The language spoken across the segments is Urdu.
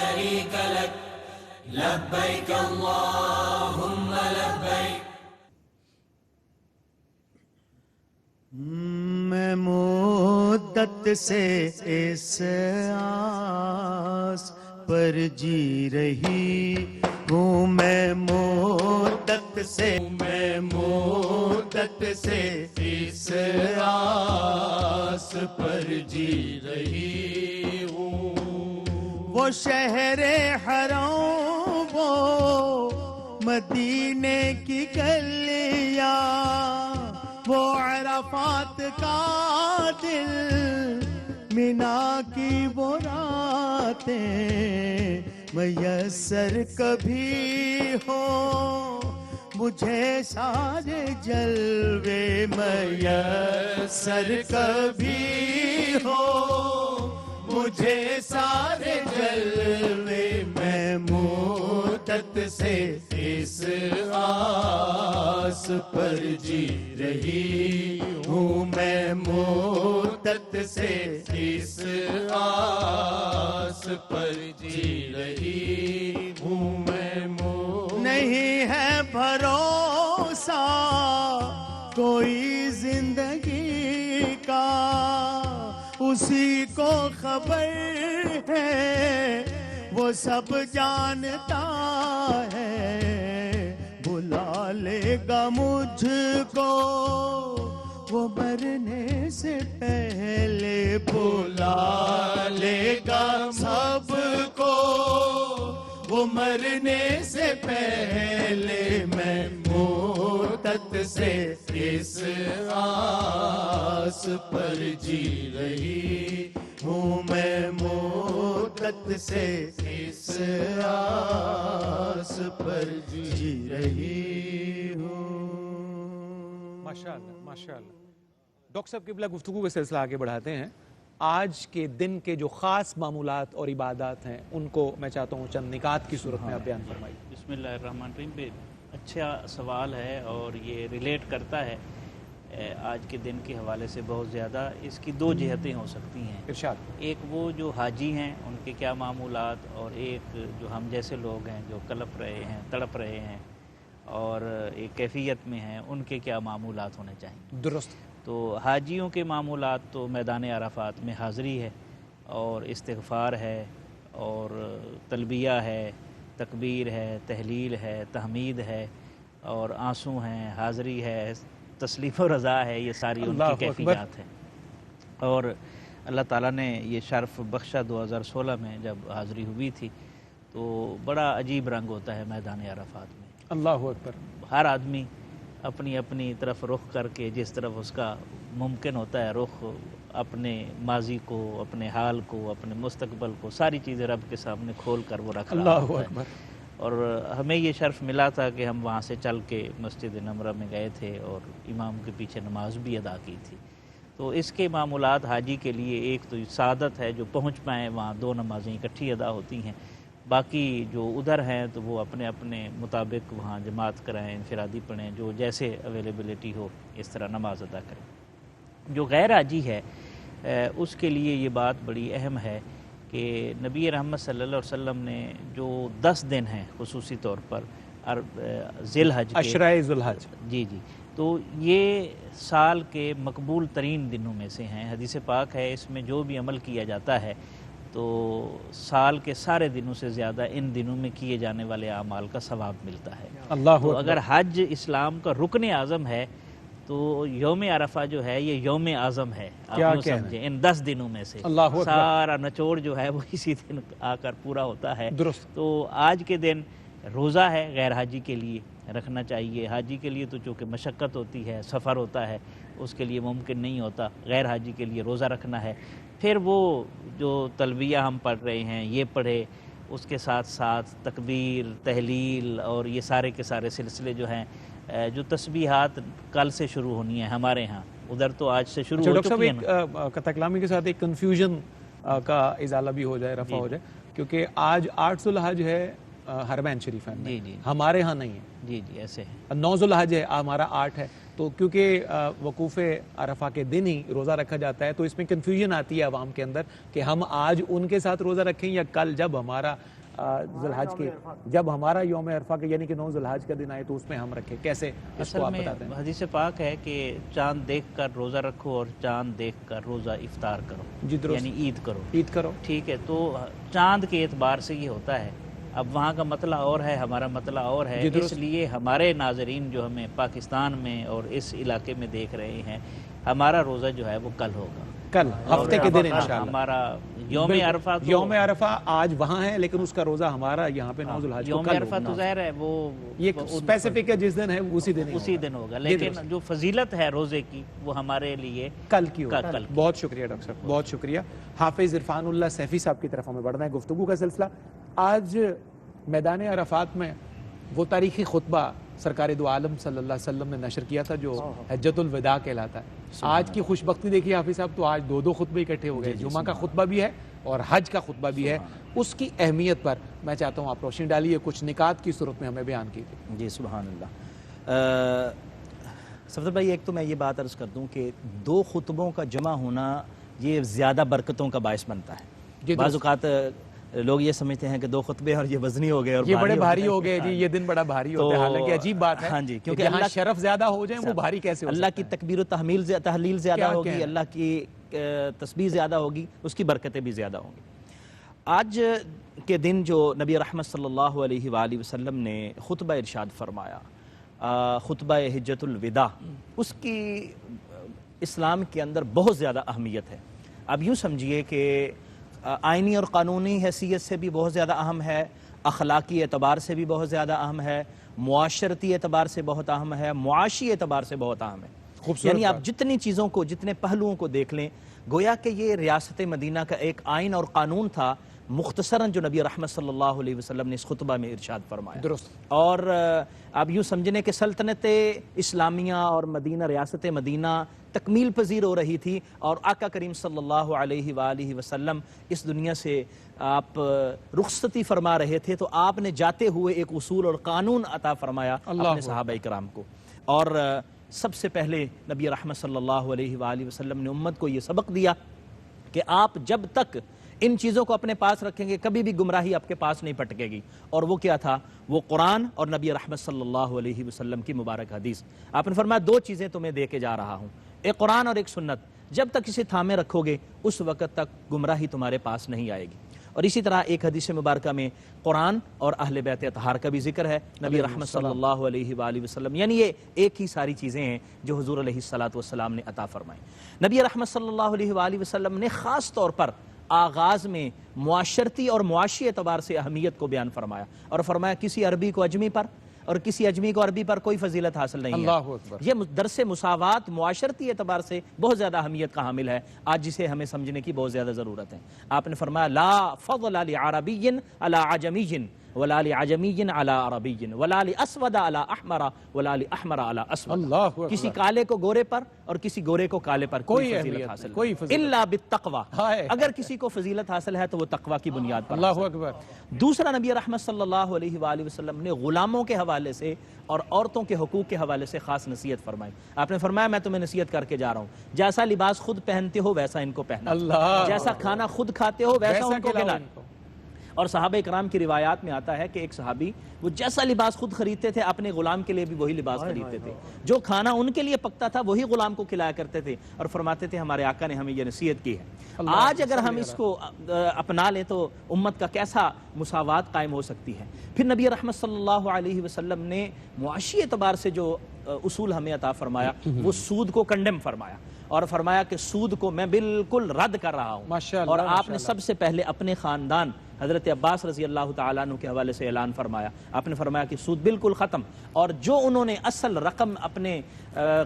شريك لك لبيك اللهم لبيك. میں مدت سے اس آس پر جی رہی ہوں، میں مدت سے اس آس پر جی رہی ہوں. وہ شہر حرام، وہ مدینے کی گلیاں، وہ عرفات کا دل، مینا کی وہ راتیں، میسر کبھی ہو مجھے سارے جلوے، میسر کبھی ہو مجھے سارے جلوے. میں مدت سے اس آس پر جی رہی ہوں، میں مدت سے اس آس پر جی رہی ہوں. میں نہیں ہے بھروسہ کوئی زندگی کا، اسی کو خبر ہے وہ سب جانتا ہے. بلا لے گا مجھ کو وہ مرنے سے پہلے، بلا لے گا سب کو وہ مرنے سے پہلے. میں مدت سے اس آس پر جی رہی ہوں، میں مدت سے اس آس پر جی رہی ہوں. ماشاءاللہ ماشاءاللہ. ڈاکٹر صاحب قبلہ گفتگو کا سلسلہ آگے بڑھاتے ہیں. آج کے دن کے جو خاص معمولات اور عبادات ہیں ان کو میں چاہتا ہوں چند نکات کی صورت میں آپ بیان فرمائیے. بسم اللہ الرحمن الرحیم. اچھا سوال ہے اور یہ ریلیٹ کرتا ہے آج کے دن کے حوالے سے بہت زیادہ. اس کی دو جہتیں ہو سکتی ہیں. ارشاد. ایک وہ جو حاجی ہیں ان کے کیا معمولات، اور ایک جو ہم جیسے لوگ ہیں جو کلپ رہے ہیں، تڑپ رہے ہیں اور ایک کیفیت میں ہیں، ان کے کیا معمولات ہونے چاہیے. درست. تو حاجیوں کے معمولات تو میدان عرفات میں حاضری ہے اور استغفار ہے اور تلبیہ ہے، تکبیر ہے، تحلیل ہے، تحمید ہے اور آنسو ہیں، حاضری ہے، تسلیم و رضا ہے. یہ ساری ان کی کیفیات ہیں. اور اللہ تعالیٰ نے یہ شرف بخشا 2016 میں جب حاضری ہوئی تھی. تو بڑا عجیب رنگ ہوتا ہے میدان عرفات میں. اللہ اکبر. ہر آدمی اپنی اپنی طرف رخ کر کے، جس طرف اس کا ممکن ہوتا ہے رخ، اپنے ماضی کو، اپنے حال کو، اپنے مستقبل کو، ساری چیزیں رب کے سامنے کھول کر وہ رکھ رہا ہوتا ہے. اللہ اکبر. اور ہمیں یہ شرف ملا تھا کہ ہم وہاں سے چل کے مسجد نمرہ میں گئے تھے اور امام کے پیچھے نماز بھی ادا کی تھی. تو اس کے معمولات حاجی کے لیے ایک تو سعادت ہے جو پہنچ پائیں وہاں، دو نمازیں اکٹھی ادا ہوتی ہیں. باقی جو ادھر ہیں تو وہ اپنے اپنے مطابق وہاں جماعت کرائیں، انفرادی پڑھیں، جو جیسے اویلیبلٹی ہو اس طرح نماز ادا کریں. جو غیر حاجی ہے اس کے لیے یہ بات بڑی اہم ہے کہ نبی رحمت صلی اللہ علیہ وسلم نے جو 10 دن ہیں خصوصی طور پر ذی الحج کے، عشرہ ذی الحج، جی تو یہ سال کے مقبول ترین دنوں میں سے ہیں. حدیث پاک ہے اس میں جو بھی عمل کیا جاتا ہے تو سال کے سارے دنوں سے زیادہ ان دنوں میں کیے جانے والے اعمال کا ثواب ملتا ہے. اللہ تو اگر حج اسلام کا رکن اعظم ہے تو یوم عرفہ جو ہے یہ یوم اعظم ہے. آپ یوں سمجھیں ان 10 دنوں میں سے سارا نچوڑ جو ہے وہ اسی دن آ کر پورا ہوتا ہے. درست. تو آج کے دن روزہ ہے غیر حاجی کے لیے رکھنا چاہیے. حاجی کے لیے تو چونکہ مشقت ہوتی ہے، سفر ہوتا ہے، اس کے لیے ممکن نہیں ہوتا. غیر حاجی کے لیے روزہ رکھنا ہے. پھر وہ جو تلبیہ ہم پڑھ رہے ہیں یہ پڑھے، اس کے ساتھ ساتھ تکبیر، تحلیل اور یہ سارے کے سارے سلسلے جو ہیں، جو تسبیحات کل سے شروع ہونی ہیں ہمارے ہاں، ادھر تو آج سے شروع ہو چکی ہیں. ڈاکٹر صاحب قطع کلامی کے ساتھ ایک کنفیوژن کا ازالہ بھی ہو جائے، رفع ہو جائے، کیونکہ آج 8 ذی الحج ہے حرمین شریفین میں، ہمارے ہاں نہیں ہے. جی ایسے ہے. 9 ذی الحج ہے، ہمارا 8 ہے. تو کیونکہ وقوف عرفہ کے دن ہی روزہ رکھا جاتا ہے تو اس میں کنفیوژن آتی ہے عوام کے اندر کہ ہم آج ان کے ساتھ روزہ رکھیں یا کل جب ہمارا ذوالحج کے، جب ہمارا یوم عرفہ کا یعنی کہ 9 ذوالحج کا دن آئے تو اس میں ہم رکھیں، کیسے اس اصل کو آپ میں بتاتے ہیں؟ حدیث پاک ہے کہ چاند دیکھ کر روزہ رکھو اور چاند دیکھ کر روزہ افطار کرو، جی درست، یعنی عید کرو، عید کرو، ٹھیک ہے۔ تو چاند کے اعتبار سے یہ ہوتا ہے، اب وہاں کا مسئلہ اور ہے، ہمارا مسئلہ اور ہے، جی درست۔ اس لیے ہمارے ناظرین جو ہمیں پاکستان میں اور اس علاقے میں دیکھ رہے ہیں، ہمارا روزہ جو ہے وہ کل ہوگا، کل ہفتے کے دن انشاءاللہ ہمارا یوم عرفہ تو یوم عرفہ آج وہاں ہے، لیکن اس کا روزہ ہمارا یہاں پہ 9 ذوالحج کو یوم کل عرفہ تو ظاہر ہے وہ یہ اسپیسیفک ہے، جس دن ہے اسی دن ہی اسی ہوگا، دن ہوگا، لیکن درست۔ جو فضیلت ہے روزے کی وہ ہمارے لیے کل کی ہوگا۔ کل کی۔ بہت شکریہ ڈاکٹر صاحب، بہت شکریہ۔ حافظ عرفان اللہ سیفی صاحب کی طرف ہمیں بڑھنا ہے گفتگو کا سلسلہ۔ آج میدان عرفات میں وہ تاریخی خطبہ سرکار دو عالم صلی اللہ علیہ وسلم نے نشر کیا تھا جو حجۃ الوداع کہلاتا ہے۔ آج کی خوش بختی دیکھیے حافظ صاحب، تو آج 2 خطبے اکٹھے ہو گئے، جمعہ کا خطبہ بھی ہے اور حج کا خطبہ بھی ہے، اس کی اہمیت پر میں چاہتا ہوں آپ روشنی ڈالیے، کچھ نکات کی صورت میں ہمیں بیان کیجیے۔ جی سبحان اللہ۔ صفدر بھائی، ایک تو میں یہ بات عرض کر دوں کہ 2 خطبوں کا جمع ہونا یہ زیادہ برکتوں کا باعث بنتا ہے۔ بعض اوقات لوگ یہ سمجھتے ہیں کہ 2 خطبے اور یہ وزنی ہو گئے اور یہ بڑے بھاری ہو گئے جی، یہ دن بڑا بھاری ہوتا ہے، حالانکہ عجیب بات ہے، ہاں جی، کیونکہ جہاں شرف زیادہ ہو جائیں وہ بھاری کیسے ہو سکتا ہے؟ اللہ کی تکبیر و تحلیل زیادہ ہوگی، اللہ کی تسبیح زیادہ ہوگی، اس کی برکتیں بھی زیادہ ہوں گی۔ آج کے دن جو نبی رحمت صلی اللہ علیہ وآلہ وسلم نے خطبہ ارشاد فرمایا، خطبہ حجۃ الوداع، اس کی اسلام کے اندر بہت زیادہ اہمیت ہے۔ اب یوں سمجھیے کہ آئینی اور قانونی حیثیت سے بھی بہت زیادہ اہم ہے، اخلاقی اعتبار سے بھی بہت زیادہ اہم ہے، معاشرتی اعتبار سے بہت اہم ہے، معاشی اعتبار سے بہت اہم ہے۔ یعنی آپ جتنی چیزوں کو، جتنے پہلوؤں کو دیکھ لیں، گویا کہ یہ ریاست مدینہ کا ایک آئین اور قانون تھا مختصراً جو نبی رحمت صلی اللہ علیہ وسلم نے اس خطبہ میں ارشاد فرمایا۔ درست۔ اور آپ یوں سمجھنے کہ سلطنت اسلامیہ اور مدینہ، ریاست مدینہ تکمیل پذیر ہو رہی تھی، اور آقا کریم صلی اللہ علیہ وآلہ وسلم اس دنیا سے آپ رخصتی فرما رہے تھے، تو آپ نے جاتے ہوئے ایک اصول اور قانون عطا فرمایا اپنے صحابہ کرام کو، اور سب سے پہلے نبی رحمت صلی اللہ علیہ وآلہ وسلم نے امت کو یہ سبق دیا کہ آپ جب تک ان چیزوں کو اپنے پاس رکھیں گے کبھی بھی گمراہی آپ کے پاس نہیں پٹکے گی۔ اور وہ کیا تھا؟ وہ قرآن اور نبی رحمت صلی اللہ علیہ وسلم کی مبارک حدیث۔ آپ نے فرمایا 2 چیزیں تمہیں دے کے جا رہا ہوں، ایک قرآن اور ایک سنت، جب تک اسے تھامے رکھو گے اس وقت تک گمراہی تمہارے پاس نہیں آئے گی۔ اور اسی طرح ایک حدیث مبارکہ میں قرآن اور اہل بیت اطہار کا بھی ذکر ہے، نبی رحمت صلی اللہ علیہ وآلہ وسلم، یعنی یہ ایک ہی ساری چیزیں ہیں جو حضور علیہ الصلوۃ نے عطا فرمائیں۔ نبی رحمت صلی اللہ علیہ وآلہ وسلم نے خاص طور پر آغاز میں معاشرتی اور معاشی اعتبار سے اہمیت کو بیان فرمایا، اور فرمایا کسی عربی کو اجمی پر اور کسی اجمی کو عربی پر کوئی فضیلت حاصل نہیں ہے۔ اللہ اکبر۔ یہ درس مساوات معاشرتی اعتبار سے بہت زیادہ اہمیت کا حامل ہے، آج جسے ہمیں سمجھنے کی بہت زیادہ ضرورت ہے۔ آپ نے فرمایا لا فضل لعربی علی عجمی ولا لعجمی علی عربی ولا لاسود علی احمر ولا لاحمر علی اسود۔ اللہ اکبر۔ کسی کالے کو گورے پر اور کسی گورے کو کالے پر کوئی اہمیت فضیلت نہیں، حاصل کوئی نہیں، فضیلت الا بالتقوی۔ ہائے۔ اگر کسی کو فضیلت حاصل ہے تو وہ تقوی کی بنیاد پر اللہ حاصل ہے۔ اکبر۔ دوسرا، نبی رحمت صلی اللہ علیہ وآلہ وسلم نے غلاموں کے حوالے سے اور عورتوں کے حقوق کے حوالے سے خاص نصیحت فرمائی۔ آپ نے فرمایا میں تمہیں نصیحت کر کے جا رہا ہوں، جیسا لباس خود پہنتے ہو ویسا ان کو پہنا، اللہ، جیسا کھانا خود کھاتے ہو ویسا ان کو کھلاؤ کھلاؤ۔ ان کو۔ اور صحابہ کرام کی روایات میں آتا ہے کہ ایک صحابی وہ جیسا لباس خود خریدتے تھے اپنے غلام کے لیے بھی وہی لباس خریدتے تھے، جو کھانا ان کے لیے پکتا تھا وہی غلام کو کھلایا کرتے تھے، اور فرماتے تھے ہمارے آقا نے ہمیں یہ نصیحت کی ہے۔ آج اگر ہم اس کو اپنا لیں تو امت کا کیسا مساوات قائم ہو سکتی ہے۔ پھر نبی رحمت صلی اللہ علیہ وسلم نے معاشی اعتبار سے جو اصول ہمیں عطا فرمایا وہ سود کو کنڈم فرمایا، اور فرمایا کہ سود کو میں بالکل رد کر رہا ہوں۔ ماشاءاللہ، اور آپ نے ماشاءاللہ۔ سب سے پہلے اپنے خاندان حضرت عباس رضی اللہ تعالیٰ عنہ کے حوالے سے اعلان فرمایا، آپ نے فرمایا کہ سود بالکل ختم، اور جو انہوں نے اصل رقم اپنے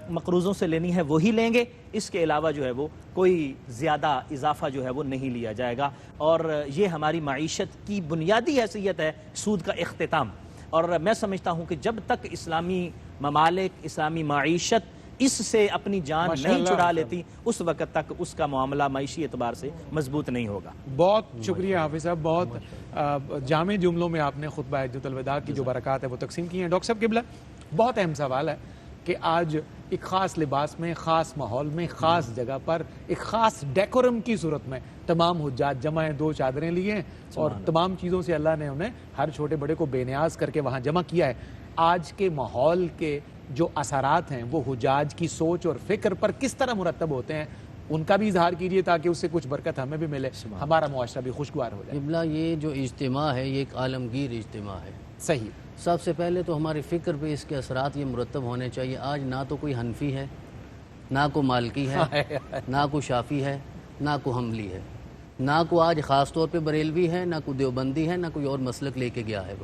مقروضوں سے لینی ہے وہی لیں گے، اس کے علاوہ جو ہے وہ کوئی زیادہ اضافہ جو ہے وہ نہیں لیا جائے گا۔ اور یہ ہماری معیشت کی بنیادی حیثیت ہے سود کا اختتام۔ اور میں سمجھتا ہوں کہ جب تک اسلامی ممالک، اسلامی معیشت اس سے اپنی جان نہیں چھڑا لیتی اس وقت تک اس کا معاملہ معیشی اعتبار سے مضبوط نہیں ہوگا۔ بہت شکریہ حافظ صاحب، بہت جامع جملوں میں آپ نے خطبہ حجۃ الوداع کی جو برکات ہے وہ تقسیم کی ہیں۔ ڈاکٹر صاحب قبلہ، بہت اہم سوال ہے کہ آج ایک خاص لباس میں، خاص ماحول میں، خاص جگہ پر، ایک خاص ڈیکورم کی صورت میں تمام حجاج جمع ہیں، 2 چادریں لی ہیں اور تمام چیزوں سے اللہ نے انہیں ہر چھوٹے بڑے کو بے نیاز کر کے وہاں جمع کیا ہے۔ آج کے ماحول کے جو اثرات ہیں وہ حجاج کی سوچ اور فکر پر کس طرح مرتب ہوتے ہیں، ان کا بھی اظہار کیجئے تاکہ اس سے کچھ برکت ہمیں بھی ملے، ہمارا معاشرہ بھی خوشگوار ہو جائے۔ قبلہ یہ جو اجتماع ہے یہ ایک عالمگیر اجتماع ہے۔ صحیح۔ سب سے پہلے تو ہماری فکر پہ اس کے اثرات یہ مرتب ہونے چاہیے۔ آج نہ تو کوئی حنفی ہے، نہ کوئی مالکی ہے، نہ کوئی شافی ہے، نہ کوئی حنبلی ہے، نہ کوئی آج خاص طور پہ بریلوی ہے، نہ کوئی دیوبندی ہے، نہ کوئی اور مسلک لے کے گیا ہے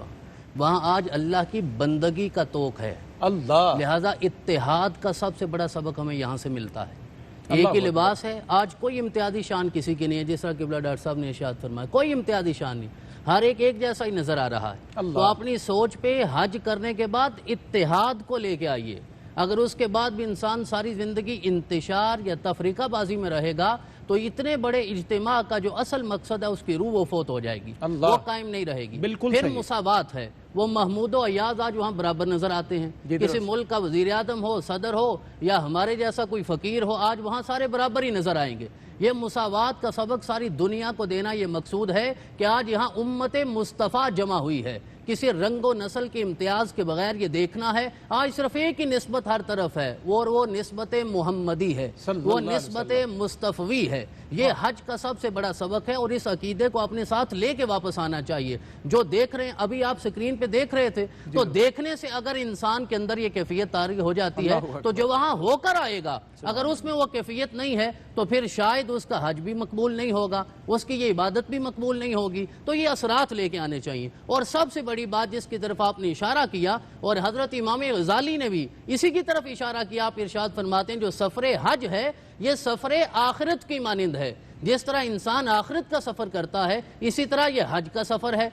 وہاں آج اللہ کی بندگی کا توق ہے۔ اللہ، لہٰذا اتحاد کا سب سے بڑا سبق ہمیں یہاں سے ملتا ہے۔ ایک ہی لباس ہے، آج کوئی امتیازی شان کسی کی نہیں ہے، جس طرح قبلہ ڈاکٹر صاحب نے ارشاد فرمایا، کوئی امتیازی شان نہیں، ہر ایک جیسا ہی نظر آ رہا ہے۔ تو اپنی سوچ پہ حج کرنے کے بعد اتحاد کو لے کے آئیے۔ اگر اس کے بعد بھی انسان ساری زندگی انتشار یا تفریقہ بازی میں رہے گا تو اتنے بڑے اجتماع کا جو اصل مقصد ہے اس کی روح وہ فوت ہو جائے گی، وہ قائم نہیں رہے گی۔ بالکل پھر صحیح۔ مساوات ہے، وہ محمود و ایاز آج وہاں برابر نظر آتے ہیں، کسی ملک کا وزیر اعظم ہو، صدر ہو یا ہمارے جیسا کوئی فقیر ہو، آج وہاں سارے برابر ہی نظر آئیں گے۔ یہ مساوات کا سبق ساری دنیا کو دینا یہ مقصود ہے کہ آج یہاں امت مصطفیٰ جمع ہوئی ہے، کسی رنگ و نسل کے امتیاز کے بغیر یہ دیکھنا ہے۔ آج صرف ایک ہی نسبت ہر طرف ہے، وہ نسبت محمدی ہے، وہ نسبت مصطفی ہے۔ یہ حج کا سب سے بڑا سبق ہے اور اس عقیدے کو اپنے ساتھ لے کے واپس آنا چاہیے۔ جو دیکھ رہے ہیں، ابھی آپ سکرین پہ دیکھ رہے تھے، تو دیکھنے سے اگر انسان کے اندر یہ کیفیت طاری ہو جاتی ہے تو جو وہاں ہو کر آئے گا، اگر اس میں وہ کیفیت نہیں ہے تو پھر شاید اس کا حج بھی مقبول نہیں ہوگا، اس کی یہ عبادت بھی مقبول نہیں ہوگی۔ تو یہ اثرات لے کے آنے چاہیے۔ اور سب سے بڑی بات جس کی طرف آپ نے اشارہ کیا اور حضرت امام غزالی نے بھی اسی کی طرف اشارہ کیا، آپ ارشاد فرماتے ہیں جو سفر حج ہے یہ سفر آخرت کی مانند ہے۔ جس طرح انسان آخرت کا سفر کرتا ہے اسی طرح یہ حج کا سفر ہے۔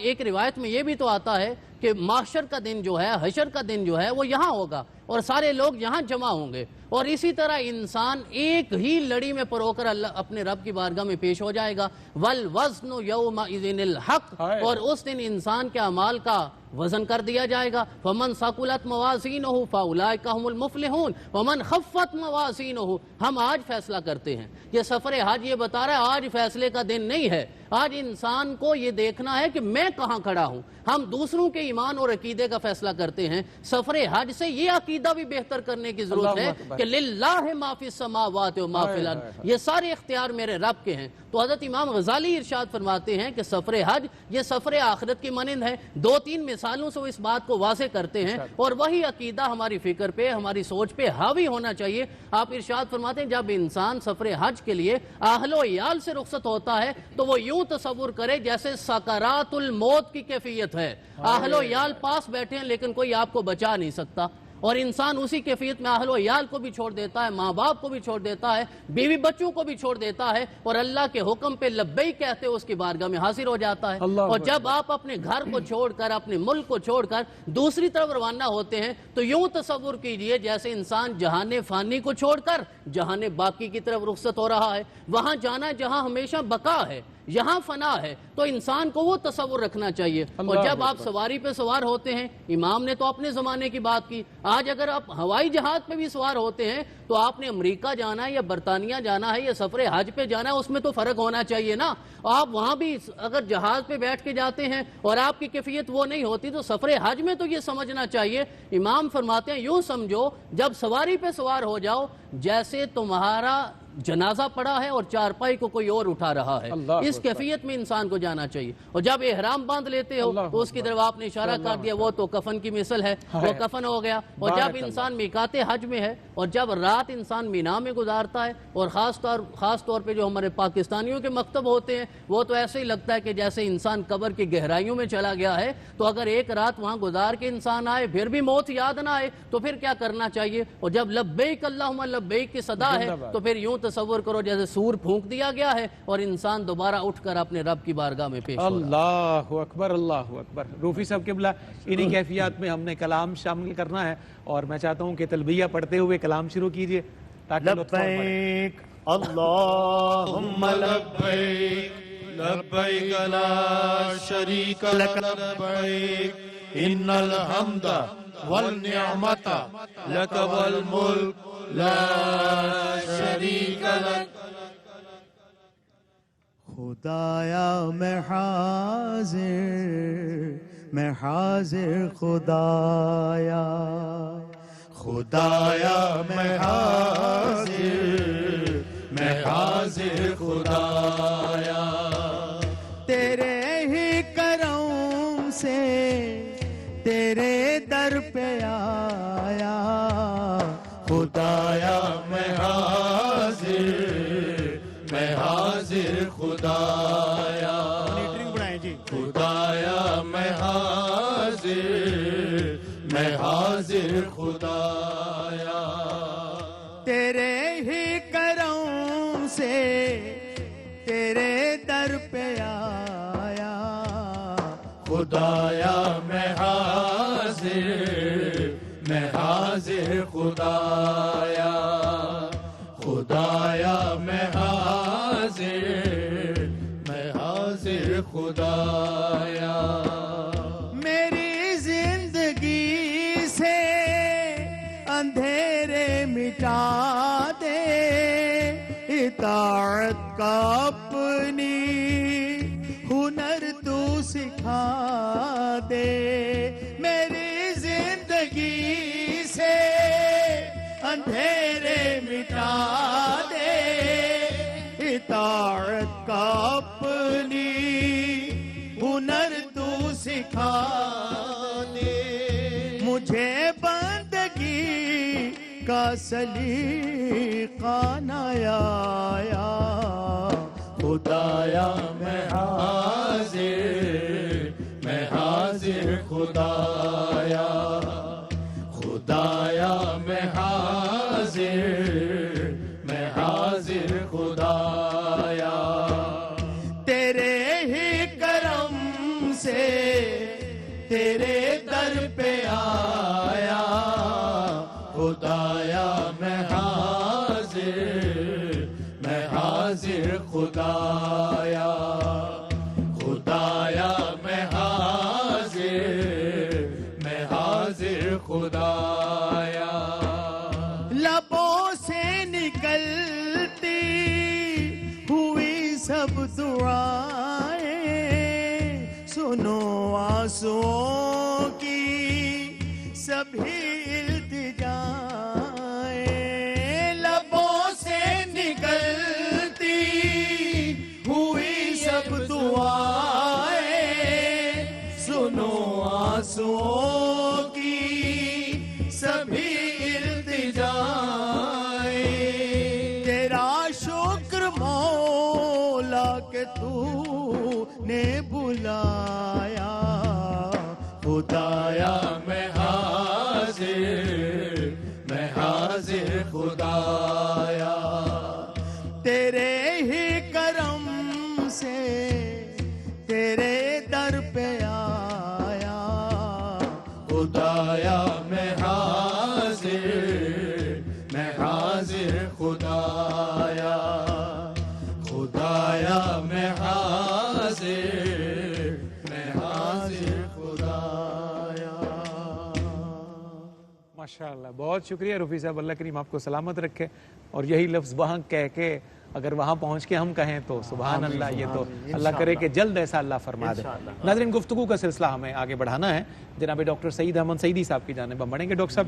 ایک روایت میں یہ بھی تو آتا ہے کہ محشر کا دن جو ہے، حشر کا دن جو ہے وہ یہاں ہوگا اور سارے لوگ یہاں جمع ہوں گے، اور اسی طرح انسان ایک ہی لڑی میں پرو کر اللہ اپنے رب کی بارگاہ میں پیش ہو جائے گا۔ والوزن یومئذ الحق، اور اس دن انسان کے اعمال کا وزن کر دیا جائے گا۔ فمن ثقلت موازینہ فاولئک هم المفلحون ومن خفت موازینہ۔ ہم آج فیصلہ کرتے ہیں، یہ سفر حج یہ بتا رہا ہے آج فیصلے کا دن نہیں ہے۔ آج انسان کو یہ دیکھنا ہے کہ میں کہاں کھڑا ہوں۔ ہم دوسروں کے ایمان اور عقیدے کا فیصلہ کرتے ہیں، سفر حج سے یہ عقیدہ بھی بہتر کرنے کی ضرورت ہے کہ للہ ما فی السماوات و ما فی الارض، یہ سارے اختیار میرے رب کے ہیں۔ تو حضرت امام غزالی ارشاد فرماتے ہیں کہ سفر حج یہ سفر آخرت کی مانند ہے۔ 2-3 مثالوں سے وہ اس بات کو واضح کرتے ہیں اور وہی عقیدہ ہماری فکر پہ، ہماری سوچ پہ حاوی ہونا چاہیے۔ آپ ارشاد فرماتے ہیں جب انسان سفر حج کے لیے اہل و عیال سے رخصت ہوتا ہے تو وہ یوں تصور کرے جیسے سکرات الموت کی کیفیت ہے، اہل و عیال پاس بیٹھے ہیں لیکن کوئی آپ کو بچا نہیں سکتا، اور انسان اسی کیفیت میں اہل و عیال کو بھی چھوڑ دیتا ہے، ماں باپ کو بھی چھوڑ دیتا ہے، بیوی بچوں کو بھی چھوڑ دیتا ہے، اور اللہ کے حکم پہ لبیک کہتے اس کی بارگاہ میں حاضر ہو جاتا ہے۔ اور جب آپ اپنے گھر کو چھوڑ کر، اپنے ملک کو چھوڑ کر دوسری طرف روانہ ہوتے ہیں تو یوں تصور کیجئے جیسے انسان جہان فانی کو چھوڑ کر جہان باقی کی طرف رخصت ہو رہا ہے۔ وہاں جانا جہاں ہمیشہ بقا ہے، یہاں فنا ہے، تو انسان کو وہ تصور رکھنا چاہیے۔ اور جب آپ سواری پہ سوار ہوتے ہیں، امام نے تو اپنے زمانے کی بات کی، آج اگر آپ ہوائی جہاز پہ بھی سوار ہوتے ہیں تو آپ نے امریکہ جانا ہے یا برطانیہ جانا ہے یا سفر حج پہ جانا ہے، اس میں تو فرق ہونا چاہیے نا۔ آپ وہاں بھی اگر جہاز پہ بیٹھ کے جاتے ہیں اور آپ کی کیفیت وہ نہیں ہوتی تو سفر حج میں تو یہ سمجھنا چاہیے۔ امام فرماتے ہیں یوں سمجھو جب سواری پہ سوار ہو جاؤ جیسے تمہارا جنازہ پڑا ہے اور چارپائی کو کوئی اور اٹھا رہا ہے، اس کیفیت میں انسان کو جانا چاہیے۔ اور جب احرام باندھ لیتے ہو تو اس کی طرف آپ نے اشارہ کر دیا، وہ تو کفن کی مثل ہے، وہ کفن ہو گیا۔ اور جب انسان میقات حج میں ہے اور جب رات انسان مینا میں گزارتا ہے، اور خاص طور پہ جو ہمارے پاکستانیوں کے مکتب ہوتے ہیں وہ تو ایسے ہی لگتا ہے کہ جیسے انسان قبر کی گہرائیوں میں چلا گیا ہے۔ تو اگر ایک رات وہاں گزار کے انسان آئے پھر بھی موت یاد نہ آئے تو پھر کیا کرنا چاہیے؟ اور جب لبیک اللہم لبیک کی صدا ہے تو پھر یوں تصور کرو جیسے سور پھونک دیا گیا ہے اور انسان دوبارہ اٹھ کر اپنے رب کی بارگاہ میں پیش ہو رہا ہے۔ اللہ اکبر، اللہ اکبر۔ روفی صاحب قبلہ انہی کیفیات میں ہم نے کلام شامل کرنا ہے، اور میں چاہتا ہوں کہ تلبیہ پڑھتے ہوئے کلام شروع کیجئے تاکہ لطف اور بڑھے۔ لبیک اللہم لبیک لبیک لا شریک لک لبیک innal hamda wal ni'mata laka wal mulk la sharika lak. خدایا میں حاضر خدایا، خدایا میں حاضر خدایا، تیرے ہی کرم سے تیرے در پہ آیا، خدایا میں حاضر خدایا، خدایا میں حاضر خدایا، تیرے ہی کرم سے تیرے در پہ آیا، خدایا میں حاضر خدایا، خدایا میں حاضر خدایا، میری زندگی سے اندھیرے مٹا دے، اطاعت کا اپنی ہنر تو سکھا دے، میری زندگی سے اندھیرے مٹا دے، اطاعت کا اپنی ہنر تو سکھا دے، مجھے بندگی کا سلیقہ نہ آیا، خدایا میں حاضر خدایا، خدایا میں حاضر خدایا، تیرے ہی کرم سے تیرے در پہ آیا، خدایا میں حاضر خدایا، خدایا میں حاضر خدایا، لبوں سے نکلتی ہوئی سب دعائیں، سنو آنسوؤں کی سبھی التجائیں، لبوں سے نکلتی ہوئی سب دعائیں، سنو آنسوؤں کی سبھی التجائیں، تیرا شکر مولا کہ تو نے بلایا، خدایا میں حاضر خدایا، تیرے ہی کرم سے تیرے در پہ آیا، خدایا میں حاضر خدایا، خدایا میں حاضر خدایا۔ ماشاءاللہ، بہت شکریہ رفیع صاحب، اللہ کریم آپ کو سلامت رکھے، اور یہی لفظ وہاں کہہ کے اگر وہاں پہنچ کے ہم کہیں تو سبحان اللہ، یہ تو اللہ کرے کہ جلد ایسا اللہ فرما دے۔ ناظرین، گفتگو کا سلسلہ ہمیں آگے بڑھانا ہے، جناب ڈاکٹر سعید احمد سعیدی صاحب کی جانب ہم بڑھیں گے۔ ڈاکٹر صاحب،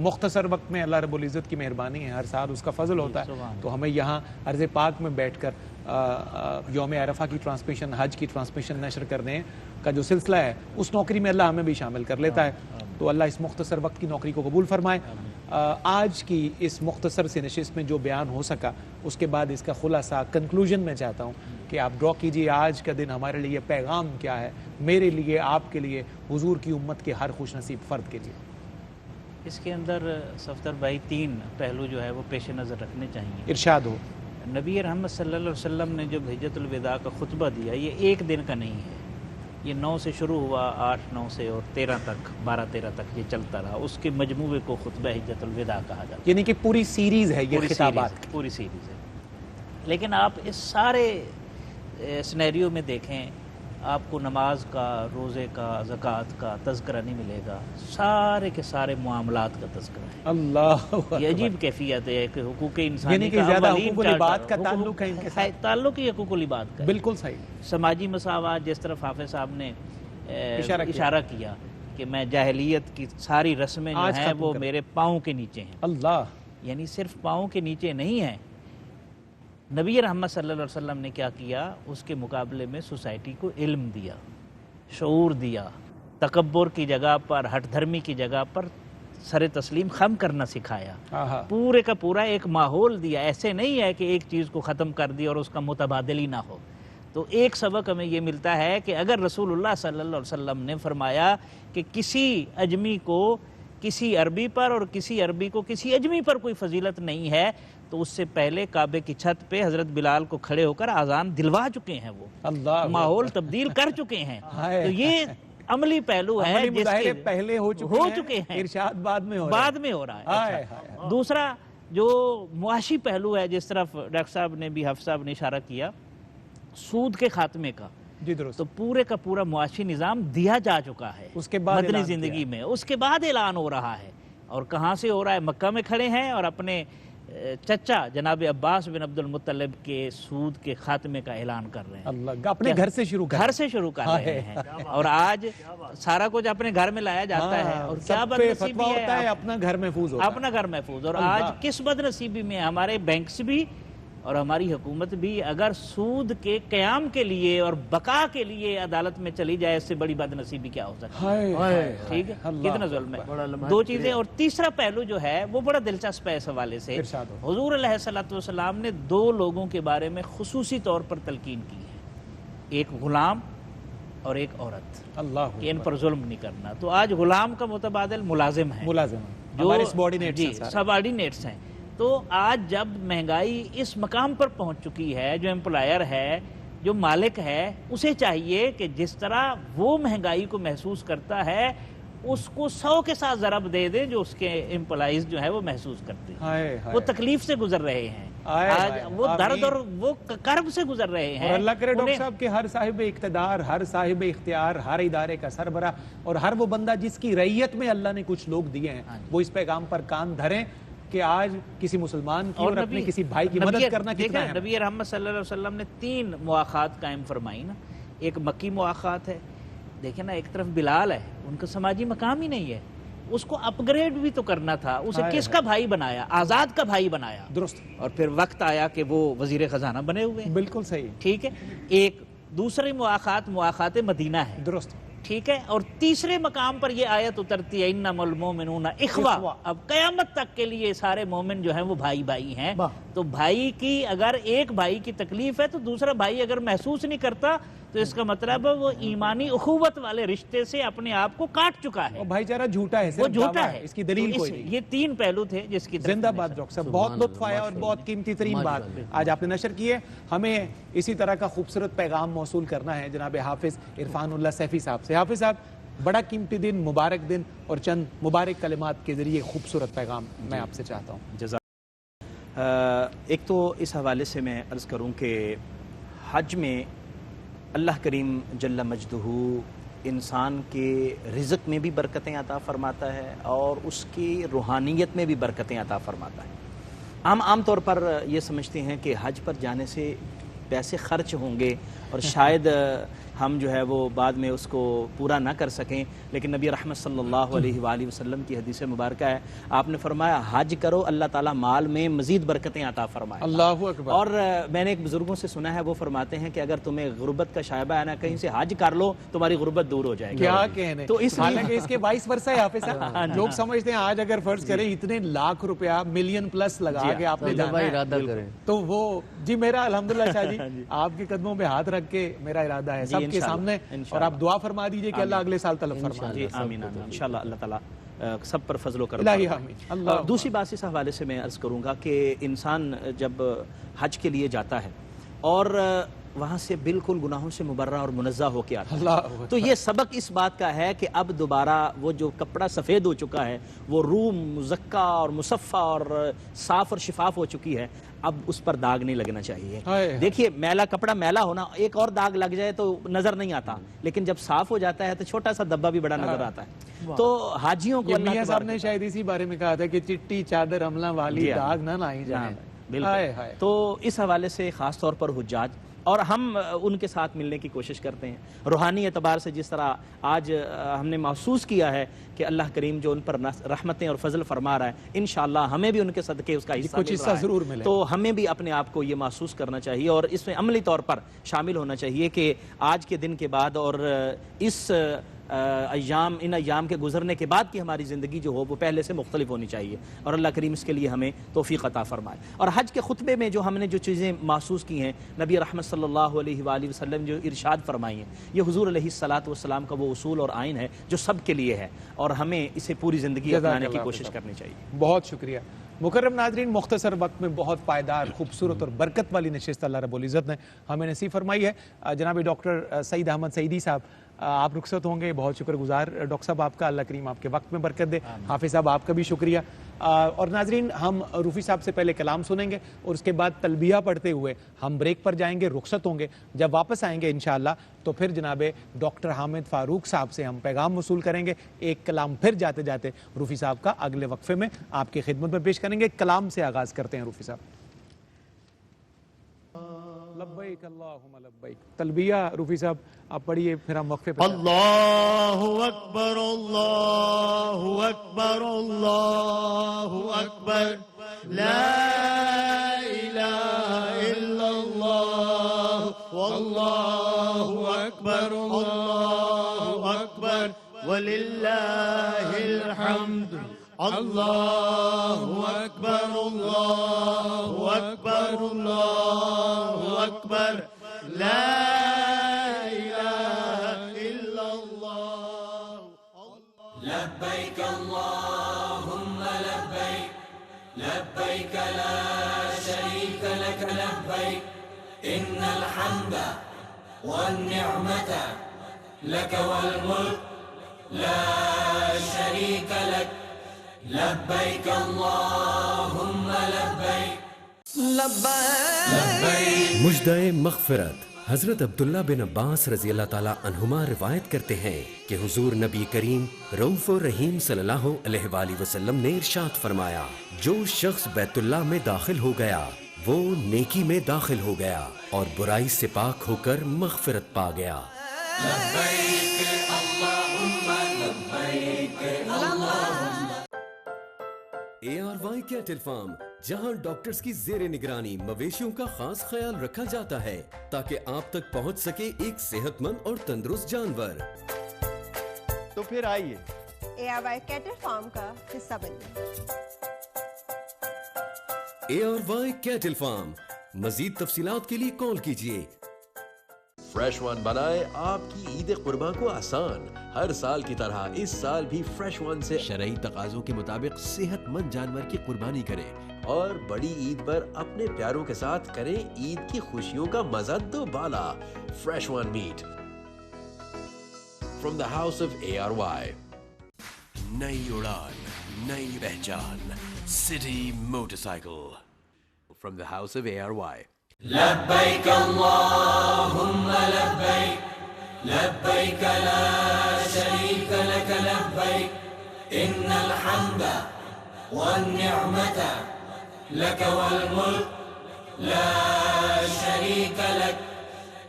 مختصر وقت میں اللہ رب العزت کی مہربانی ہے، ہر سال اس کا فضل ہوتا ہے، تو ہمیں یہاں عرض پاک میں بیٹھ کر یوم عرفہ کی ٹرانسمیشن، حج کی ٹرانسمیشن نشر کرنے کا جو سلسلہ ہے، اس نوکری میں اللہ ہمیں بھی شامل کر لیتا ہے، تو اللہ اس مختصر وقت کی نوکری کو قبول فرمائے۔ آج کی اس مختصر سی نشست میں جو بیان ہو سکا، اس کے بعد اس کا خلاصہ کنکلوژن میں چاہتا ہوں کہ آپ ڈرا کیجئے آج کا دن ہمارے لیے پیغام کیا ہے، میرے لیے، آپ کے لیے، حضور کی امت کے ہر خوش نصیب فرد کے لیے۔ اس کے اندر صفدر بھائی 3 پہلو جو ہے وہ پیش نظر رکھنے چاہیے۔ ارشاد ہو۔ نبی رحمت صلی اللہ علیہ وسلم نے جو حجۃ الوداع کا خطبہ دیا، یہ ایک دن کا نہیں ہے، یہ 9 سے شروع ہوا، 8، 9 سے اور 13 تک، 12، 13 تک یہ چلتا رہا، اس کے مجموعے کو خطبہ حجۃ الوداع کہا جاتا ہے، یعنی کہ پوری سیریز ہے یہ خطابات، پوری سیریز ہے۔ لیکن آپ اس سارے سینیریو میں دیکھیں، آپ کو نماز کا، روزے کا، زکوٰۃ کا تذکرہ نہیں ملے گا، سارے کے سارے معاملات کا تذکرہ ہے۔ اللہ یہ عجیب کیفیت ہے کہ حقوق انسانی یعنی کہ کا زیادہ اولین حقوق العباد کا تعلق ہے ان کے ساتھ، تعلق ہی حقوق العباد کا ہے۔ بالکل صحیح، سماجی مساوات جس طرف حافظ صاحب نے اشارہ کیا کہ میں جاہلیت کی ساری رسمیں جو آج ہیں ختم وہ کر، میرے پاؤں کے نیچے ہیں، اللہ، یعنی صرف پاؤں کے نیچے نہیں ہیں۔ نبی رحمت صلی اللہ علیہ وسلم نے کیا کیا؟ اس کے مقابلے میں سوسائٹی کو علم دیا، شعور دیا، تکبر کی جگہ پر، ہٹ دھرمی کی جگہ پر سر تسلیم خم کرنا سکھایا، پورے کا پورا ایک ماحول دیا۔ ایسے نہیں ہے کہ ایک چیز کو ختم کر دی اور اس کا متبادل ہی نہ ہو۔ تو ایک سبق ہمیں یہ ملتا ہے کہ اگر رسول اللہ صلی اللہ علیہ وسلم نے فرمایا کہ کسی اجمی کو کسی عربی پر اور کسی عربی کو کسی اجمی پر کوئی فضیلت نہیں ہے، تو اس سے پہلے کعبے کی چھت پہ حضرت بلال کو کھڑے ہو کر اذان دلوا چکے ہیں، وہ اللہ، ماحول تبدیل کر چکے ہیں۔ تو یہ عملی پہلو ہے عملی جس مظاہرے کے پہلے ہو چکے ہیں، ارشاد بعد میں ہو رہا ہے۔ اچھا، دوسرا جو معاشی پہلو ہے جس طرف ڈاکٹر صاحب نے بھی، حافظ صاحب نے اشارہ کیا، سود کے خاتمے کا، جی درست، تو پورے کا پورا معاشی نظام دیا جا چکا ہے اس کے بعد مدنی زندگی میں، اس کے بعد اعلان ہو رہا ہے۔ اور کہاں سے ہو رہا ہے؟ مکہ میں کھڑے ہیں اور اپنے چچا جناب عباس بن عبد المطلب کے سود کے خاتمے کا اعلان کر رہے ہیں۔ اللہ، اپنے گھر سے شروع کر رہے ہیں، اور آج سارا کچھ اپنے گھر میں لایا جاتا ہے، اور کیا بد نصیبی ہے، اپنا گھر محفوظ ہوتا ہے، اپنا گھر محفوظ۔ اور آج کس بد نصیبی میں ہمارے بینکس بھی اور ہماری حکومت بھی اگر سود کے قیام کے لیے اور بقا کے لیے عدالت میں چلی جائے، اس سے بڑی بد نصیبی کیا ہو سکتی ہے؟ ٹھیک ہے، کتنا ظلم ہے۔ دو چیزیں، اور تیسرا پہلو جو ہے وہ بڑا دلچسپ ہے اس حوالے سے۔ حضور علیہ الصلوۃ والسلام نے دو لوگوں کے بارے میں خصوصی طور پر تلقین کی ہے، ایک غلام اور ایک عورت، اللہ، کہ ان پر ظلم نہیں کرنا۔ تو آج غلام کا متبادل ملازم ہے، جو سب آرڈینیٹس ہیں۔ تو آج جب مہنگائی اس مقام پر پہنچ چکی ہے، جو امپلائر ہے، جو مالک ہے، اسے چاہیے کہ جس طرح وہ مہنگائی کو محسوس کرتا ہے، اس کو 100 کے ساتھ ضرب دے دیں جو اس کے امپلائیز جو ہے وہ محسوس کرتے ہیں۔ وہ تکلیف سے گزر رہے ہیں، آج وہ درد اور وہ کرب سے گزر رہے ہیں۔ اور اللہ کرے ڈاکٹر صاحب کہ ہر صاحب اقتدار، ہر صاحب اختیار، ہر ادارے کا سربراہ اور ہر وہ بندہ جس کی رعیت میں اللہ نے کچھ لوگ دیے ہیں، وہ اس پیغام پر کان دھریں کہ آج کسی مسلمان کی اور اپنے کسی بھائی کی مدد کرنا کتنا ہے۔ نبی رحمت صلی اللہ علیہ وسلم نے 3 مواخات قائم فرمائی نا۔ ایک مکی مواخات ہے، دیکھیں نا، ایک طرف بلال ہے، ان کا سماجی مقام ہی نہیں ہے، اس کو اپ گریڈ بھی تو کرنا تھا، اسے کس کا بھائی بنایا؟ آزاد کا بھائی بنایا، درست، اور پھر وقت آیا کہ وہ وزیر خزانہ بنے ہوئے، بالکل صحیح، ٹھیک ہے۔ ایک دوسری مواخات مدینہ ہے، درست، ٹھیک ہے۔ اور تیسرے مقام پر یہ آیت اترتی ہے، انما المؤمنون اخوہ، اب قیامت تک کے لیے سارے مومن جو ہیں وہ بھائی بھائی ہیں۔ تو بھائی کی، اگر ایک بھائی کی تکلیف ہے تو دوسرا بھائی اگر محسوس نہیں کرتا تو اس کا مطلب وہ ایمانی اخوت والے رشتے سے اپنے آپ کو کاٹ چکا ہے، بھائی چارہ جھوٹا ہے، وہ جھوٹا ہے، اس کی دلیل کوئی نہیں۔ یہ 3 پہلو تھے جس کی زندہ باد ڈاکٹر صاحب، بہت لطف آیا اور بہت قیمتی ترین بات آج آپ نے نشر کی ہے۔ ہمیں اسی طرح کا خوبصورت پیغام موصول کرنا ہے جناب حافظ عرفان اللہ سیفی صاحب سے۔ حافظ صاحب، بڑا قیمتی دن، مبارک دن، اور چند مبارک کلمات کے ذریعے خوبصورت پیغام میں آپ سے چاہتا ہوں۔ ایک تو اس حوالے سے میں عرض کروں کہ حج میں اللہ کریم جل مجدہ انسان کے رزق میں بھی برکتیں عطا فرماتا ہے اور اس کی روحانیت میں بھی برکتیں عطا فرماتا ہے۔ ہم عام طور پر یہ سمجھتے ہیں کہ حج پر جانے سے پیسے خرچ ہوں گے اور شاید ہم جو ہے وہ بعد میں اس کو پورا نہ کر سکیں، لیکن نبی رحمت صلی اللہ علیہ وآلہ وسلم کی حدیث مبارکہ ہے، آپ نے فرمایا حج کرو اللہ تعالیٰ مال میں مزید برکتیں عطا فرمائے۔ اللہ اکبر۔ اور میں نے ایک بزرگوں سے سنا ہے، وہ فرماتے ہیں کہ اگر تمہیں غربت کا شائبہ ہے نا، کہیں سے حج کر لو تمہاری غربت دور ہو جائے گی۔ کیا کہنے، تو اس حالانکہ اس کے 22 ورثہ ہے حافظ صاحب۔ لوگ سمجھتے ہیں آج اگر فرض کریں اتنے لاکھ روپیہ ملین پلس لگا کے آپ نے جانا ہے تو وہ جی میرا الحمدللہ شاہ جی آپ کے قدموں پہ ہاتھ رکھ کے میرا ارادہ ہے سب کے سامنے، اور آپ دعا فرما دیجئے کہ اللہ اگلے سال طلب فرما دے۔ آمین آمین، انشاءاللہ اللہ تعالیٰ سب پر فضل و کرم۔ دوسری بات اس حوالے سے میں عرض کروں گا کہ انسان جب حج کے لیے جاتا ہے اور وہاں سے بالکل گناہوں سے مبرہ اور منزہ ہو کے آتا ہے، تو یہ سبق اس بات کا ہے کہ اب دوبارہ وہ جو کپڑا سفید ہو چکا ہے، وہ روح مزکہ اور مصفہ اور صاف اور شفاف ہو چکی ہے، اب اس پر داغ نہیں لگنا چاہیے. ہائے. دیکھیے میلا کپڑا میلا ہونا، ایک اور داغ لگ جائے تو نظر نہیں آتا، لیکن جب صاف ہو جاتا ہے تو چھوٹا سا دبا بھی بڑا نظر آتا ہے. تو حاجیوں کو یہ اللہ میاں صاحب تبارک نے شاید اسی بارے میں کہا تھا کہ چٹی چادر حملہ والی داغ نہ لائی جائے. بالکل. تو اس حوالے سے خاص طور پر حجاج، اور ہم ان کے ساتھ ملنے کی کوشش کرتے ہیں روحانی اعتبار سے. جس طرح آج ہم نے محسوس کیا ہے کہ اللہ کریم جو ان پر رحمتیں اور فضل فرما رہا ہے، انشاءاللہ ہمیں بھی ان کے صدقے اس کا حصہ کچھ حصہ ضرور ملے. تو ہمیں بھی اپنے آپ کو یہ محسوس کرنا چاہیے اور اس میں عملی طور پر شامل ہونا چاہیے کہ آج کے دن کے بعد اور اس ان ایام کے گزرنے کے بعد کی ہماری زندگی جو ہو وہ پہلے سے مختلف ہونی چاہیے، اور اللہ کریم اس کے لیے ہمیں توفیق عطا فرمائے. اور حج کے خطبے میں جو ہم نے جو چیزیں محسوس کی ہیں، نبی رحمت صلی اللہ علیہ وآلہ وسلم جو ارشاد فرمائی ہیں، یہ حضور علیہ الصلاۃ والسلام کا وہ اصول اور آئین ہے جو سب کے لیے ہے، اور ہمیں اسے پوری زندگی اپنانے کی کوشش کرنی چاہیے. بہت شکریہ. مکرم ناظرین، مختصر وقت میں بہت پائیدار، خوبصورت اور برکت والی نشست اللہ رب العزت نے ہمیں نصیب فرمائی ہے. جناب ڈاکٹر سعید احمد سعیدی صاحب، آپ رخصت ہوں گے، بہت شکر گزار ڈاکٹر صاحب آپ کا. اللہ کریم آپ کے وقت میں برکت دے. حافظ صاحب آپ کا بھی شکریہ. اور ناظرین، ہم روفی صاحب سے پہلے کلام سنیں گے اور اس کے بعد تلبیہ پڑھتے ہوئے ہم بریک پر جائیں گے، رخصت ہوں گے. جب واپس آئیں گے انشاءاللہ تو پھر جناب ڈاکٹر حامد فاروق صاحب سے ہم پیغام وصول کریں گے. ایک کلام پھر جاتے جاتے روفی صاحب کا اگلے وقفے میں آپ کی خدمت میں پیش کریں گے. کلام سے آغاز کرتے ہیں روفی صاحب. لبیک اللہم لبیک. تلبیہ روفی صاحب آپ پڑھیے، پھر ہم وقفے پر. اللہ اکبر اللہ اکبر اللہ اکبر لا الہ الا اللہ واللہ اکبر اللہ اکبر وللہ الحمد. اللہ اکبر اللہ اکبر اللہ اکبر لا لبيك اللهم لبيك لبيك لا شريك لك لبيك إن الحمد والنعمة لك والملك لا شريك لك لبيك اللهم لبيك لبيك. مجدہ مغفرت حضرت عبداللہ بن عباس رضی اللہ تعالیٰ عنہما روایت کرتے ہیں کہ حضور نبی کریم رؤوف الرحیم صلی اللہ علیہ وآلہ وسلم نے ارشاد فرمایا، جو شخص بیت اللہ میں داخل ہو گیا وہ نیکی میں داخل ہو گیا اور برائی سے پاک ہو کر مغفرت پا گیا. لبيك اللهم لبيك اللهم. ARY کیٹل فارم، جہاں ڈاکٹرز کی زیر نگرانی مویشیوں کا خاص خیال رکھا جاتا ہے تاکہ آپ تک پہنچ سکے ایک صحت مند اور تندرست جانور. تو پھر آئیے ARY کیٹل فارم کا حصہ بنیے. ARY کیٹل فارم، مزید تفصیلات کے لیے کال کیجیے. فریش ون بنائے آپ کی عید قربان کو آسان. ہر سال کی طرح اس سال بھی فریش ون سے شرعی تقاضوں کے مطابق صحت مند جانور کی قربانی کریں اور بڑی عید پر اپنے پیاروں کے ساتھ کریں عید کی خوشیوں کا مزہ دوبالا. Fresh one meat from the house of ARY. نئی اڑان، نئی پہچان، city motorcycle from the house of ARY. لبيك اللهم لبيك لبيك لا شريك لك لبيك إن الحمد والنعمة لك والملك لا شريك لك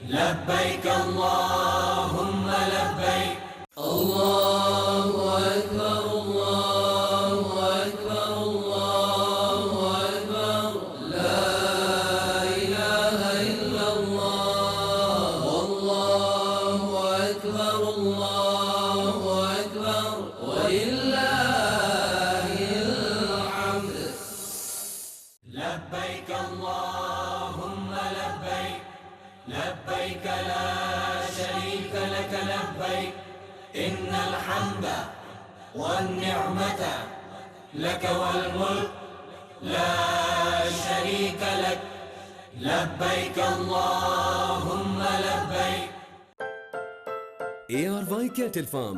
لبيك اللهم لبيك. الله أكبر الله أكبر الله أكبر لا إله إلا الله والله أكبر الله أكبر ولله الحمد. لبيك اللهم لبيك لبيك لا شريك لك لبيك إن الحمد والنعمة لك والملك لا شريك لك لبيك اللهم لبيك. ARY کیٹل فارم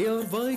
ARY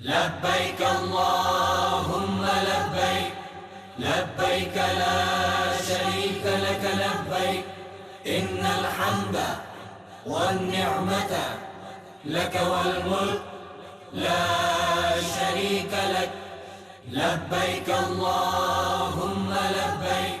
لبيك اللهم لبيك لبيك لا شريك لك لبيك إن الحمد والنعمة لك والملك لا شريك لك لبيك اللهم لبيك।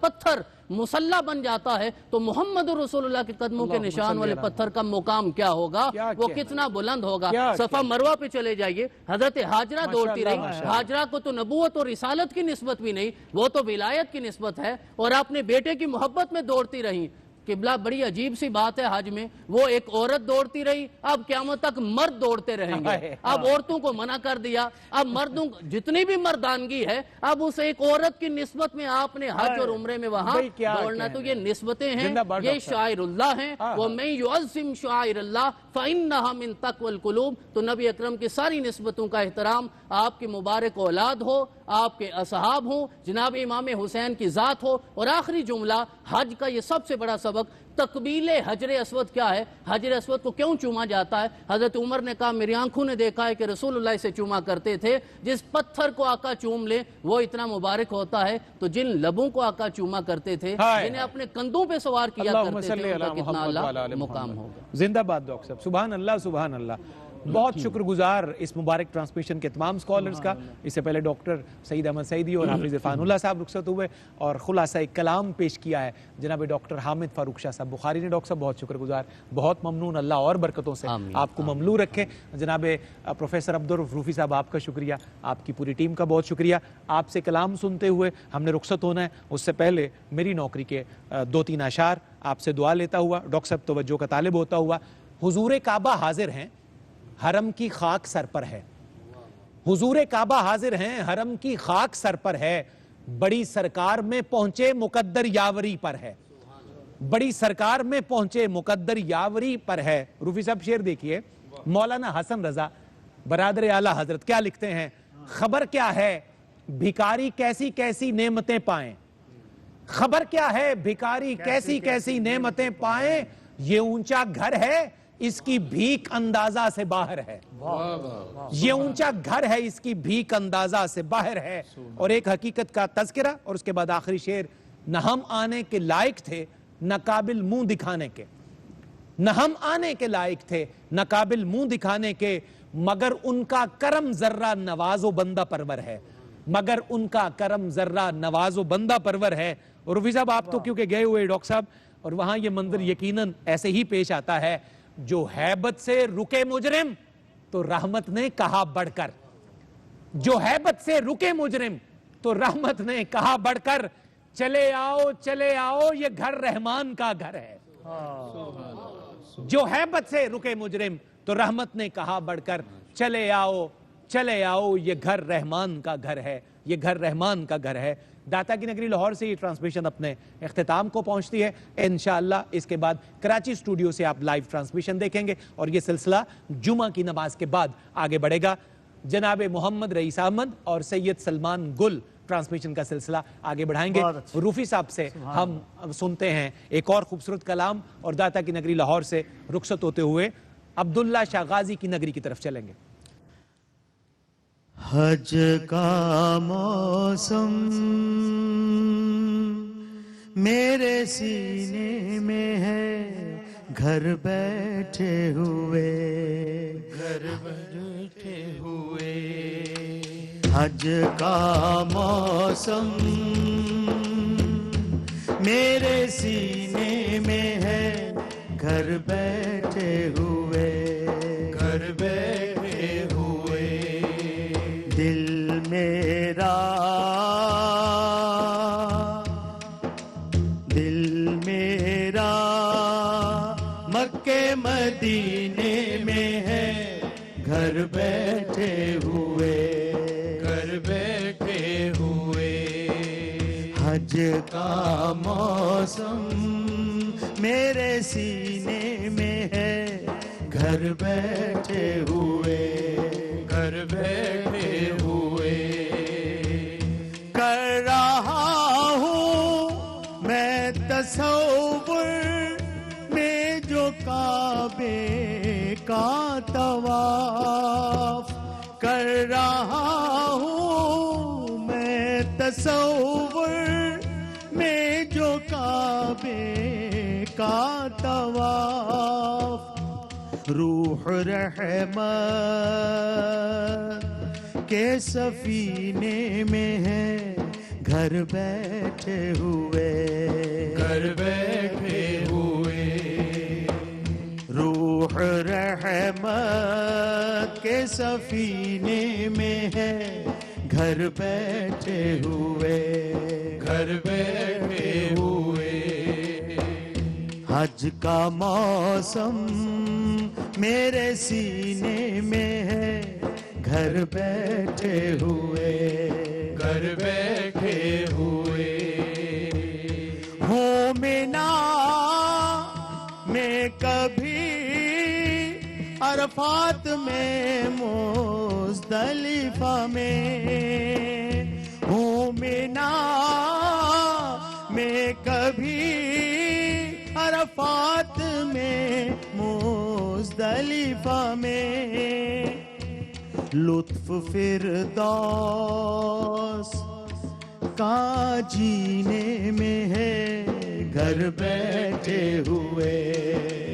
پتھر مسلح بن جاتا ہے تو محمد رسول اللہ کے قدموں کے نشان والے پتھر کا مقام کیا ہوگا، وہ کتنا بلند ہوگا۔ صفا مروہ پہ چلے جائیے، حضرت ہاجرہ دوڑتی رہی، ہاجرہ کو تو نبوت اور رسالت کی نسبت بھی نہیں، وہ تو ولایت کی نسبت ہے، اور اپنے بیٹے کی محبت میں دوڑتی رہی۔ قبلہ بڑی عجیب سی بات ہے حج میں، وہ ایک عورت دوڑتی رہی، اب قیامت تک مرد دوڑتے رہیں گے۔ اب عورتوں کو منع کر دیا، اب مردوں جتنی بھی مردانگی ہے اب اس ایک عورت کی نسبت میں آپ نے حج اور عمرے میں وہاں دوڑنا۔ تو یہ نسبتیں ہیں، یہ شاعر اللہ ہیں، وَمَن يُعَظِّمْ شَعَائِرَ اللَّهِ فَإِنَّهَا مِن تَقْوَى الْقُلُوبِ۔ تو نبی اکرم کی ساری نسبتوں کا احترام، آپ کی مبارک اولاد ہو، آپ کے اصحاب ہوں، جناب امام حسین کی ذات ہو۔ اور آخری جملہ حج کا یہ سب سے بڑا سبق، تقبیل حجر اسود کیا ہے، حجر اسود کو کیوں چوما جاتا ہے؟ حضرت عمر نے کہا میری آنکھوں نے دیکھا ہے کہ رسول اللہ سے چوما کرتے تھے، جس پتھر کو آقا چوم لے وہ اتنا مبارک ہوتا ہے، تو جن لبوں کو آقا چوما کرتے تھے، جنہیں اپنے کندھوں پہ سوار کیا کرتے تھے، ان کا کتنا اللہ مقام ہوگا۔ زندہ باد ڈاکٹر صاحب، سبحان اللہ سبحان اللہ۔ بہت شکر گزار اس مبارک ٹرانسمیشن کے تمام سکولرز کا۔ اس سے پہلے ڈاکٹر سعید احمد سعیدی اور حافظ عرفان اللہ صاحب رخصت ہوئے اور خلاصہ کلام پیش کیا ہے جناب ڈاکٹر حامد فاروق شاہ صاحب بخاری نے۔ ڈاکٹر صاحب بہت شکر گزار، بہت ممنون، اللہ اور برکتوں سے آپ کو مملو رکھے۔ جناب پروفیسر عبدالرؤف روفی صاحب آپ کا شکریہ، آپ کی پوری ٹیم کا بہت شکریہ۔ آپ سے کلام سنتے ہوئے ہم نے رخصت ہونا ہے، اس سے پہلے میری نوکری کے 2-3 اشعار آپ سے دعا لیتا ہوا، ڈاکٹر صاحب توجہ کا طالب ہوتا ہوا۔ حضور کعبہ حاضر ہیں، حرم کی خاک سر پر ہے۔ حضور کعبہ حاضر ہیں، حرم کی خاک سر پر ہے، بڑی سرکار میں پہنچے مقدر یاوری پر ہے۔ بڑی سرکار میں پہنچے مقدر یاوری پر ہے۔ روفی صاحب شعر دیکھیے، مولانا حسن رضا برادر اعلیٰ حضرت کیا لکھتے ہیں؟ خبر کیا ہے بھکاری کیسی کیسی نعمتیں پائیں، خبر کیا ہے بھکاری کیسی کیسی نعمتیں پائیں، یہ اونچا گھر ہے اس کی بھیک اندازہ سے باہر ہے، یہ اونچا گھر ہے اس کی بھیک اندازہ سے باہر ہے۔ اور ایک حقیقت کا تذکرہ، اور اس کے بعد آخری شعر، نہ ہم آنے کے لائق تھے نہ قابل منہ دکھانے کے، نہ ہم آنے کے لائق تھے نہ قابل منہ دکھانے کے، مگر ان کا کرم ذرہ نواز و بندہ پرور ہے، مگر ان کا کرم ذرہ نواز و بندہ پرور ہے۔ اور رفیع صاحب آپ تو کیونکہ گئے ہوئے ڈاکٹر صاحب، اور وہاں یہ منظر یقیناً ایسے ہی پیش آتا ہے، جو ہیبت سے رکے مجرم تو رحمت نے کہا بڑھ کر، جو ہیبت سے رکے مجرم تو رحمت نے کہا بڑھ کر، چلے آؤ یہ گھر رحمان کا گھر ہے۔ جو ہیبت سے رکے مجرم تو رحمت نے کہا بڑھ کر، چلے آؤ یہ گھر رحمان کا گھر ہے، یہ گھر رحمان کا گھر ہے۔ داتا کی نگری لاہور سے یہ ٹرانسمیشن اپنے اختتام کو پہنچتی ہے۔ انشاءاللہ اس کے بعد کراچی سٹوڈیو سے آپ لائیو ٹرانسمیشن دیکھیں گے، اور یہ سلسلہ جمعہ کی نماز کے بعد آگے بڑھے گا۔ جناب محمد رئیس احمد اور سید سلمان گل ٹرانسمیشن کا سلسلہ آگے بڑھائیں گے۔ روفی صاحب سے ہم سنتے ہیں ایک اور خوبصورت کلام، اور داتا کی نگری لاہور سے رخصت ہوتے ہوئے عبداللہ شاہ غازی کی نگری کی طرف چلیں گے۔ حج کا موسم میرے سینے میں ہے، گھر بیٹھے ہوئے حج کا موسم میرے سینے میں ہے، گھر بیٹھے ہوئے دل میرا مکے مدینے میں ہے، گھر بیٹھے ہوئے حج کا موسم میرے سینے میں ہے، گھر بیٹھے ہوئے کر رہا ہوں میں تصور میں جو کعبے کا طواف، کر رہا ہوں میں تصور میں جو کعبے کا طواف، روح رحمت کے سفینے میں ہے، گھر بیٹھے ہوئے، گھر بیٹھے ہوئے، روح رحمت کے سفینے میں ہے گھر بیٹھے ہوئے، گھر بیٹھے ہوئے، حج کا موسم میرے سینے میں ہے گھر بیٹھے ہوئے، گھر بیٹھے ہوئے، ہوں مینا میں کبھی عرفات میں مزدلفہ میں، ہوں مینا میں کبھی عرفات میں مزدلفہ میں، لطف فردوس کا جینے میں ہے گھر بیٹھے ہوئے،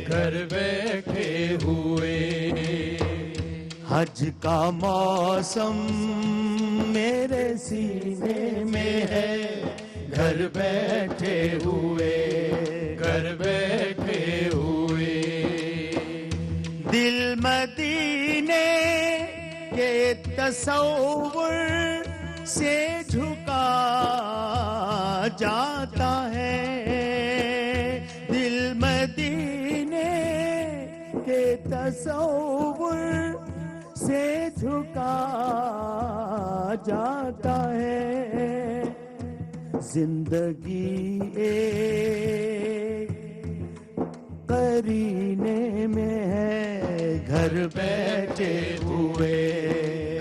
گھر بیٹھے ہوئے، حج کا موسم میرے سینے میں ہے گھر بیٹھے ہوئے، گھر بیٹھے ہوئے، دل مدینے کے تصور سے جھکا جاتا ہے، دل مدینے کے تصور سے جھکا جاتا ہے، زندگی ایک قرینے میں ہے گھر بیٹھے ہوئے،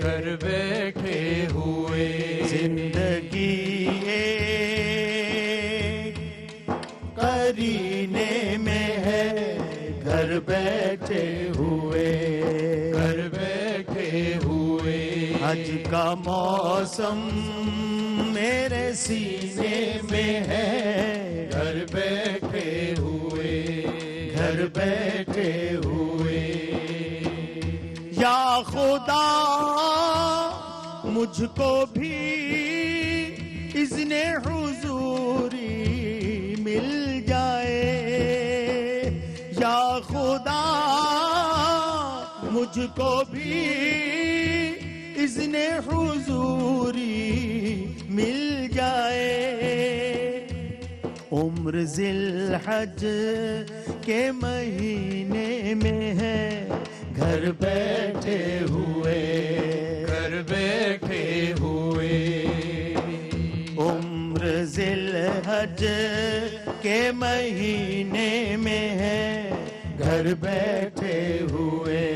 گھر بیٹھے ہوئے، زندگی ایک قرینے میں ہے گھر بیٹھے ہوئے، گھر بیٹھے ہوئے، حج کا موسم میرے سینے میں ہے گھر بیٹھے ہوئے، گھر بیٹھے ہوئے، یا خدا مجھ کو بھی اذن حضوری مل جائے، یا خدا مجھ کو بھی اذن حضوری مل جائے، عمر ذی الحج کے مہینے میں ہے گھر بیٹھے ہوئے، گھر بیٹھے ہوئے، عمر ذی الحج کے مہینے میں ہے گھر بیٹھے ہوئے،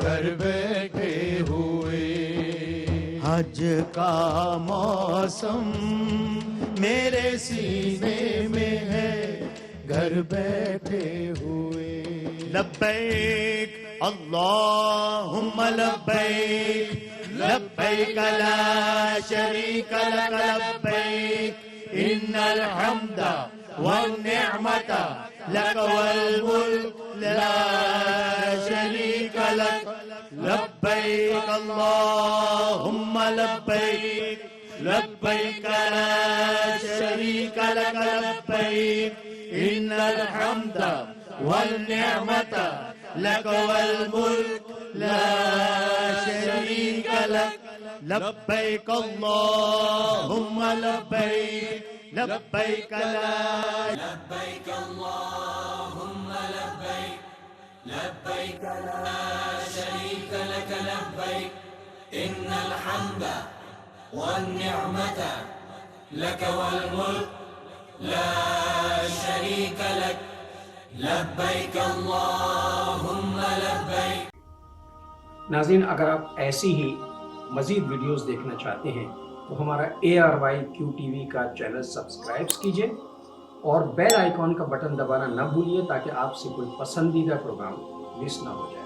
گھر بیٹھے ہوئے، حج کا موسم میرے سینے میں ہے گھر بیٹھے ہوئے، لبیک اللہم لبیک، لبیک لا شریک لک لبیک، ان الحمد والنعمت لک والملک لا شریک لک، لبیک اللہم لبیک، لبیک لا شریک لک لبیک، ان الحمد والنعمت لک والملک لا شریک لک، لبیک اللہم لبیک، لبیک لا لبيك اللهم لبيك لبيك لا شريك لك لبيك إن الحمد والنعمة لك والملك لا شريك لك لبيك اللهم لبيك. ناظرین، اگر آپ ایسی ہی مزید ویڈیوز دیکھنا چاہتے ہیں تو ہمارا ARYQTV کا چینل سبسکرائب کیجئے اور بیل آئیکن کا بٹن دبانا نہ بھولیے تاکہ آپ سے کوئی پسندیدہ پروگرام مس نہ ہو جائے۔